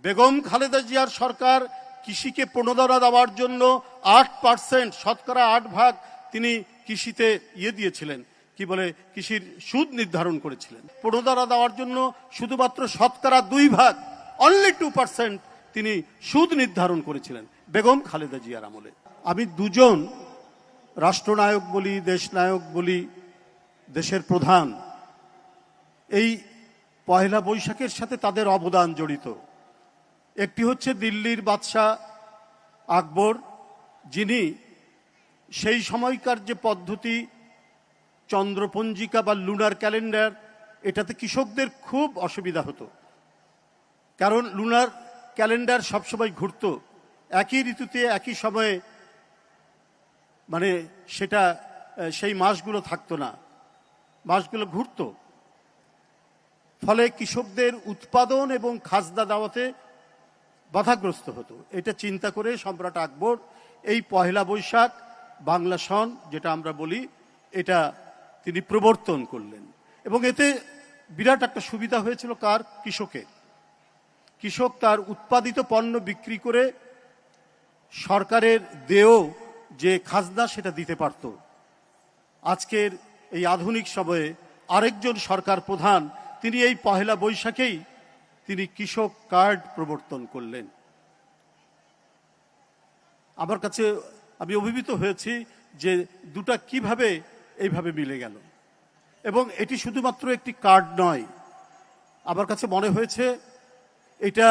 বেগম খালেদা জিয়ার সরকার কৃষিকে প্রণোদনা দেওয়ার জন্য 8%, শতকরা 8 ভাগ তিনি কৃষিতে দিয়েছিলেন, কি বলে কৃষির সুদ নির্ধারণ করেছিলেন। প্রণোদনা দেওয়ার জন্য শুধুমাত্র শতকরা 2 ভাগ, অনলি 2% তিনি সুদ নির্ধারণ করেছিলেন বেগম খালেদা জিয়ার আমলে। আমি দুজন রাষ্ট্রনায়ক বলি, দেশনায়ক বলি, দেশের প্রধান, এই পয়লা বৈশাখের সাথে তাদের অবদান জড়িত। একটি হচ্ছে দিল্লির বাদশাহ আকবর, যিনি সেই সময়কার যে পদ্ধতি চন্দ্রপঞ্জিকা বা লুনার ক্যালেন্ডার, এটাতে কৃষকদের খুব অসুবিধা হতো, কারণ লুনার ক্যালেন্ডার সবসময় ঘুরত একই ঋতুতে একই সময়ে, মানে সেটা সেই মাসগুলো থাকতো না, মাসগুলো ঘুরত। ফলে কৃষকদের উৎপাদন এবং খাজনা দেওয়াতে বাধাগ্রস্ত হতো। এটা চিন্তা করে সম্রাট আকবর এই পয়লা বৈশাখ বাংলা সন, যেটা আমরা বলি, এটা তিনি প্রবর্তন করলেন। এবং এতে বিরাট একটা সুবিধা হয়েছিল কার? কৃষকের। কৃষক তার উৎপাদিত পণ্য বিক্রি করে সরকারের দেয় যে খাজনা সেটা দিতে পারত। আজকের এই আধুনিক সময়ে আরেকজন সরকার প্রধান, তিনি এই পহেলা বৈশাখেই তিনি কৃষক কার্ড প্রবর্তন করলেন। আমার কাছে আমি অভিভূত হয়েছি যে দুটা কিভাবে এইভাবে মিলে গেল। এবং এটি শুধুমাত্র একটি কার্ড নয়, আমার কাছে মনে হয়েছে এটা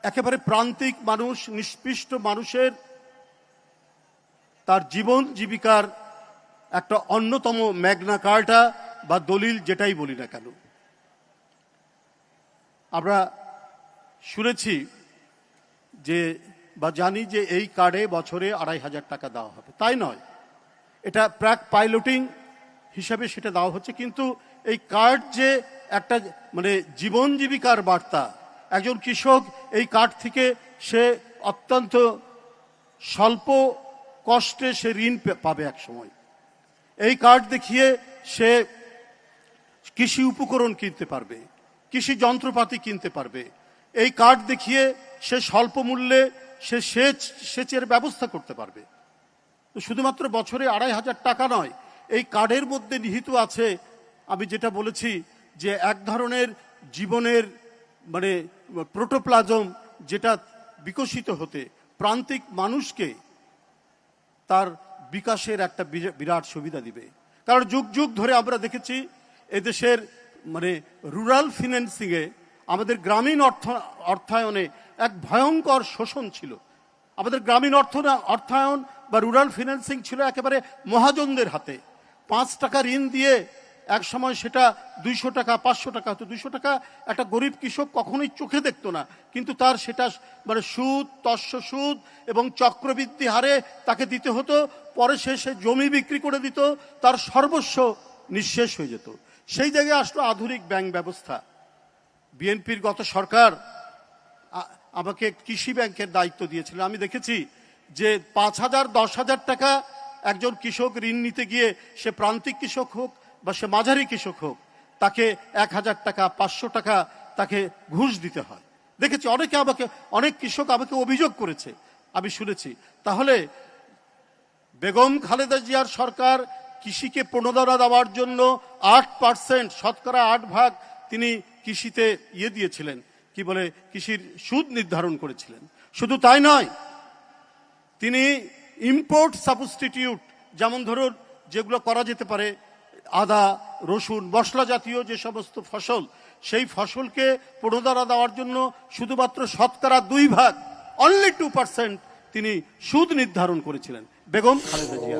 একেবারে প্রান্তিক মানুষ, নিষ্পৃষ্ট মানুষের তার জীবন জীবিকার একটা অন্যতম ম্যাগনা কার্টা বা দলিল, যেটাই বলি না কেন। আমরা শুনেছি যে বা জানি যে এই কার্ডে বছরে 2,500 টাকা দেওয়া হবে, তাই নয়, এটা প্রাক পাইলটিং হিসাবে সেটা দেওয়া হচ্ছে। কিন্তু এই কার্ড যে একটা মানে জীবন জীবিকার বার্তা, একজন কৃষক এই কার্ড থেকে সে অত্যন্ত স্বল্প কষ্টে সে ঋণ পাবে এক সময়। এই কার্ড দেখিয়ে সে কৃষি উপকরণ কিনতে পারবে, কৃষি যন্ত্রপাতি কিনতে পারবে। এই কার্ড দেখিয়ে সে স্বল্প মূল্যে সে সেচের ব্যবস্থা করতে পারবে। তো শুধুমাত্র বছরে 2,500 টাকা নয়, এই কার্ডের মধ্যে নিহিত আছে, আমি যেটা বলেছি, যে এক ধরনের জীবনের মানে প্রোটোপ্লাজম, যেটা বিকশিত হতে প্রান্তিক মানুষকে তার বিকাশের একটা বিরাট সুবিধা দিবে। কারণ যুগ যুগ ধরে আমরা দেখেছি এদেশের মানে রুরাল ফিন্যান্সিংয়ে, আমাদের গ্রামীণ অর্থায়নে এক ভয়ঙ্কর শোষণ ছিল। আমাদের গ্রামীণ অর্থায়ন বা রুরাল ফিন্যান্সিং ছিল একেবারে মহাজনদের হাতে। 5 টাকা ঋণ দিয়ে এক সময় সেটা 200 টাকা 500 টাকা হতো। 200 টাকা একটা গরিব কৃষক কখনোই চোখে দেখতো না, কিন্তু তার সেটা মানে সুদ, তস্য সুদ এবং চক্রবৃদ্ধি হারে তাকে দিতে হতো। পরে সে জমি বিক্রি করে দিত, তার সর্বস্ব নিঃশেষ হয়ে যেত। সেই জায়গায় আসলো আধুনিক ব্যাংক ব্যবস্থা। বিএনপির গত সরকার আমাকে কৃষি ব্যাংকের দায়িত্ব দিয়েছিল। আমি দেখেছি যে 5,000 10,000 টাকা একজন কৃষক ঋণ নিতে গিয়ে, সে প্রান্তিক কৃষক হোক বা সে মাঝারি কৃষক হোক, তাকে 1,000 টাকা 500 টাকা তাকে ঘুষ দিতে হয়। দেখেছি অনেক কৃষক আমাকে অভিযোগ করেছে, আমি শুনেছি। তাহলে বেগম খালেদা জিয়ার সরকার কৃষিকে প্রণোদনা দেওয়ার জন্য 8%, শতকরা 8 ভাগ তিনি কৃষিতে দিয়েছিলেন, কি বলে কৃষির সুদ নির্ধারণ করেছিলেন। শুধু তাই নয়, তিনি ইম্পোর্ট সাবস্টিটিউট, যেমন ধরুন যেগুলো করা যেতে পারে, আদা, রসুন, মশলা জাতীয় যে সমস্ত ফসল, সেই ফসলকে প্রণোদনা দেওয়ার জন্য শুধুমাত্র শতকরা 2 ভাগ, অনলি 2% তিনি সুদ নির্ধারণ করেছিলেন বেগম খালেদা জিয়া।